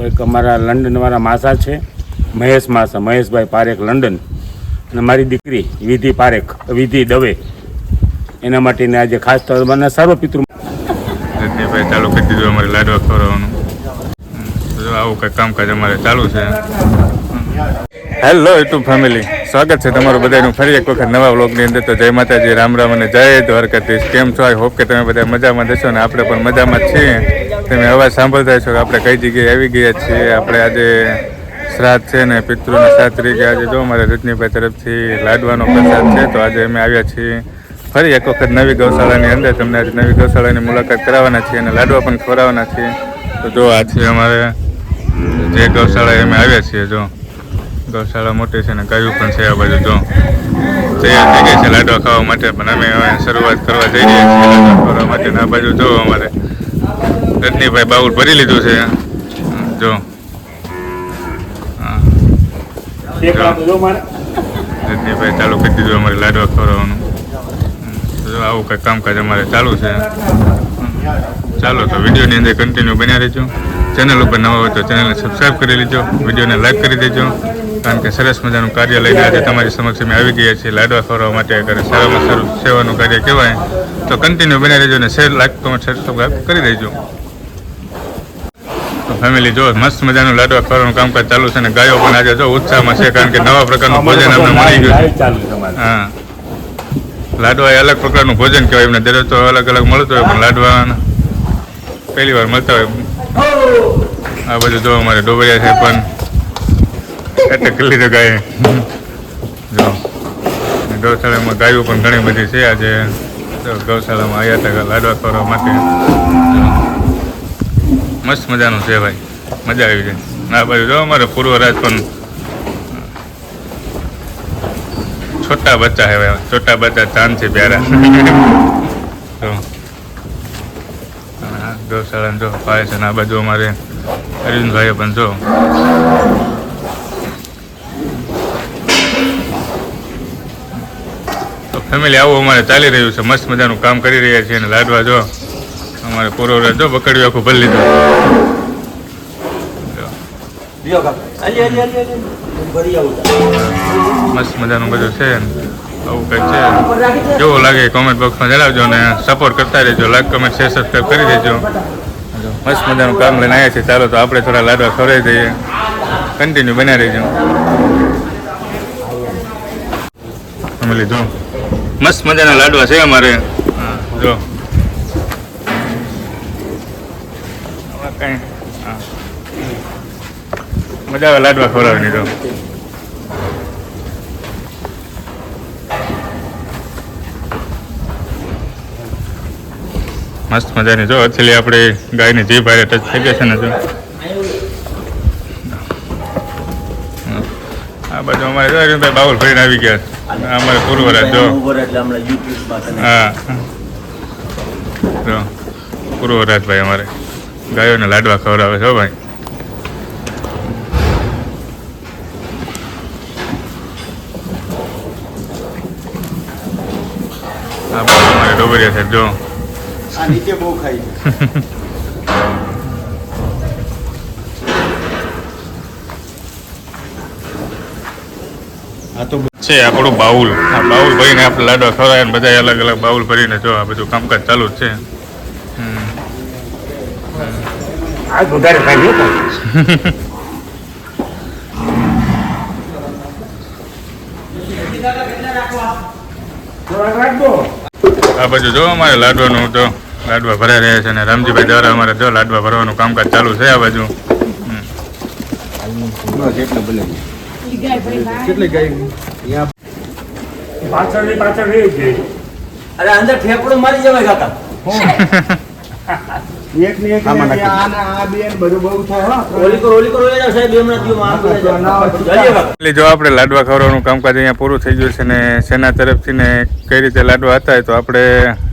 એક અમારા લંડનવાળા માસા છે, મહેશ માસા, મહેશભાઈ પારેખ લંડન, અને મારી દીકરી વિધિ દવે, એના માટેને આજે ખાસ તો મને સર્વપિતૃ રજનીભાઈ ચાલુ કરી દીધું અમારે લાડવા ખવડાવવાનું. આવું કંઈક કામકાજ અમારે ચાલુ છે. હેલો યુટ્યુબ ફેમિલી, સ્વાગત છે તમારું બધાનું ફરી એક વખત નવા વ્લોગની અંદર. તો જય માતાજી, રામ રામ અને જય દ્વારકાધીશ. કેમ છો? આઈ હોપ કે તમે બધા મજામાં જશો ને આપણે પણ મજામાં જ છીએ. તમે અવાજ સાંભળતા છો કે આપણે કઈ જગ્યાએ આવી ગયા છીએ. આપણે આજે શ્રાદ્ધ છે ને પિતૃના શ્રાદ્ધ તરીકે આજે જો અમારે રજનીભાઈ તરફથી લાડવાનો પ્રસાદ છે. તો આજે અમે આવ્યા છીએ ફરી એક વખત નવી ગૌશાળાની અંદર. તમને આજે નવી ગૌશાળાની મુલાકાત કરાવવાના છીએ અને લાડવા પણ ખવડાવવાના છીએ. તો જો આ છે અમારે જે ગૌશાળા અમે આવ્યા છીએ. જો ગૌશાળા મોટી છે ને ગાયું પણ છે આ બાજુ. જો તૈયાર થઈ ગઈ છે લાડવા ખાવા માટે, પણ અમે શરૂઆત કરવા જઈ રહ્યા છીએ લાડવા ખાવા માટે. આ બાજુ જો અમારે રજનીભાઈ બાઉલ ભરી લીધું છે. જો રજનીભાઈ ચાલુ કરી દીધું અમારે લાડવા ખવડાવવાનું. જો આવું કંઈક કામકાજ અમારે ચાલુ છે. ચાલો તો વિડીયોની અંદર કન્ટિન્યુ બન્યા રહેજો. ચેનલ ઉપર નવા હોય તો ચેનલને સબસ્ક્રાઈબ કરી લેજો, વિડીયોને લાઈક કરી દેજો. કારણ કે સરસ મજાનું કાર્ય લઈને આજે તમારી સમક્ષ અમે આવી ગયા છીએ લાડવા ખવડાવવા માટે. અગર સારામાં સારું સેવાનું કાર્ય કહેવાય તો કન્ટિન્યુ બન્યા રહેજો અને શેર, લાઈક, કમેન્ટ, સબસ્ક્રાઈબ કરી દેજો. તો ફેમિલી જો મસ્ત મજાનું લાડવા ખવડાવવાનું કામકાજ ચાલુ છે અને ગાયો પણ આજે જો ઉત્સાહમાં છે. કારણ કે નવા પ્રકારનું ભોજન અમને મળી ગયું છે. હા, લાડવા એ અલગ પ્રકારનું ભોજન કહેવાય. એમને દરરોજ તો અલગ અલગ મળતું હોય, પણ લાડવા પહેલી વાર મળતા હોય. આ બધું જો અમારે ડોબરિયા છે પણ એટેક કરી લીધો ગાય. જો ગૌશાળામાં ગાયો પણ ઘણી બધી છે. આજે ગૌશાળામાં આવ્યા હતા લાડવા ખવડાવવા માટે. મસ્ત મજાનું છે ભાઈ, મજા આવી જાય. આ બાજુ જો અમારે પૂર્વરાજ પણ છોટા બચ્ચા હે ભાઈ, છોટા બચ્ચા ચાંદ છે પ્યારા. તો ગૌશાળા જો પાય છે ને આ બાજુ અમારે અરવિંદભાઈ પણ જો તો ફેમિલી આવું અમારે ચાલી રહ્યું છે. મસ્ત મજાનું કામ કરી રહ્યા છીએ અને લાડવા જો અમારે પૂરો જો બકડ્યું આખું ભરી લીધું. મસ્ત મજાનું બધું છે. આવું કંઈક છે. કેવું લાગે કોમેન્ટ બોક્સમાં જણાવજો અને સપોર્ટ કરતા રહેજો. લાઈક, કમેન્ટ, શેર, સબસ્ક્રાઈબ કરી દેજો. મસ્ત મજાનું કામ લઈને આવ્યા છે. ચાલો તો આપણે થોડા લાડવા ખવડાવી દઈએ. કન્ટિન્યુ બન્યા રહેજો. ફેમિલી જો મસ્ત મજાના લાડવા છે અમારે. જો કઈ મજા આવે લાડવા ખવડાવવાની. તો મસ્ત મજાની જો અથેલી આપણે ગાયની જીભ હારે ટચ થઈ ગઈ છે ને. જો આ બાજુ અમારે ભાઈ બાઉલ ભરીને આવી ગયા. અમારે પૂર્વરાજ જો હા જો પૂર્વરાજભાઈ અમારે ગાયોને લાડવા ખવડાવે છે ભાઈ. આ બાજુ અમારે ડોબરિયા સાહેબ જો નીચે બહુ ખાઈ છે આપણું બાઉલ. આ બાઉલ ભરીને આપણે લાડવા ખવડાવે ને બધા અલગ અલગ બાઉલ ભરીને જો આ બધું કામકાજ ચાલુ જ છે. આ બાજુ જો અમારે લાડવાનું તો લાડવા ભરાઈ રહ્યા છે અને રામજીભાઈ દ્વારા અમારે જો લાડવા ભરવાનું કામકાજ ચાલુ છે. આ બાજુ અરે અંદર ઠેકડો મારી જવાય કાકા. જો આપણે લાડવા ખવડાવવાનું કામકાજ અહીંયા પૂરું થઈ ગયું છે ને સેના તરફથી ને કઈ રીતે લાડવા હતા તો આપણે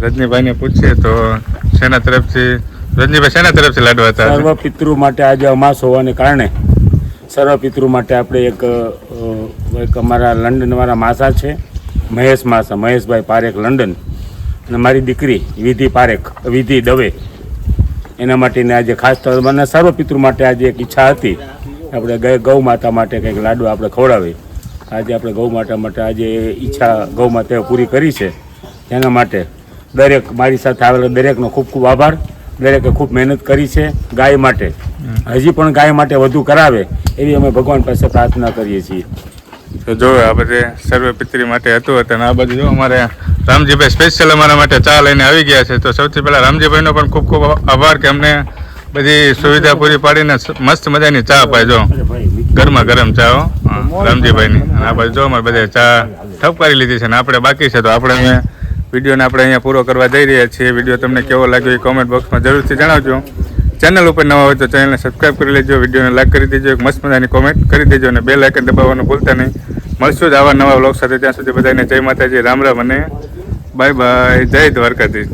રજનીભાઈને પૂછીએ. તો સેના તરફથી રજનીભાઈ શેના તરફથી લાડવા હતા? સર્વ પિતૃ માટે આજે અમાસ હોવાને કારણે સર્વ પિતૃ માટે આપણે એક અમારા લંડનવાળા માસા છે, મહેશ માસા, મહેશભાઈ પારેખ લંડન, અને મારી દીકરી વિધિ દવે, એના માટેની આજે ખાસ તો મને સર્વ પિતૃ માટે આજે એક ઈચ્છા હતી આપણે ગૌ માતા માટે કંઈક લાડુ આપણે ખવડાવીએ. આજે આપણે ગૌ માતા માટે આજે ઈચ્છા ગૌ માતાએ પૂરી કરી છે. તેના માટે દરેક મારી સાથે આવેલા દરેકનો ખૂબ ખૂબ આભાર. દરેકે ખૂબ મહેનત કરી છે ગાય માટે. હજી પણ ગાય માટે વધુ કરાવે એવી અમે ભગવાન પાસે પ્રાર્થના કરીએ છીએ. તો જો આ બધે સર્વે પિતરી માટે હતું અને આ બાજુ જો અમારે રામજીભાઈ સ્પેશિયલ અમારા માટે ચા લઈને આવી ગયા છે. તો સૌથી પહેલાં રામજીભાઈનો પણ ખૂબ ખૂબ આભાર કે અમને બધી સુવિધા પૂરી પાડીને મસ્ત મજાની ચા અપાય. જો ગરમા ગરમ ચા હો રામજીભાઈની. અને આ બાજુ જો અમારે બધે ચા ઠપકારી લીધી છે ને આપણે બાકી છે. તો આપણે વિડીયોને આપણે અહીંયા પૂરો કરવા જઈ રહ્યા છીએ. વિડીયો તમને કેવો લાગ્યો એ કોમેન્ટ બોક્સમાં જરૂરથી જણાવજો. ચેનલ ઉપર નવા હોય તો ચેનલને સબસ્ક્રાઈબ કરી લેજો, વિડીયોને લાઈક કરી દેજો, એક મસ્ત મજાની કોમેન્ટ કરી દેજો અને બેલ આઇકન દબાવવાનું ભૂલતા નહીં. મળશું જ આવા નવા વ્લોગ સાથે. ત્યાં સુધી બધાને જય માતાજી, રામ રામ અને બાય બાય, જય દ્વારકાધીશ.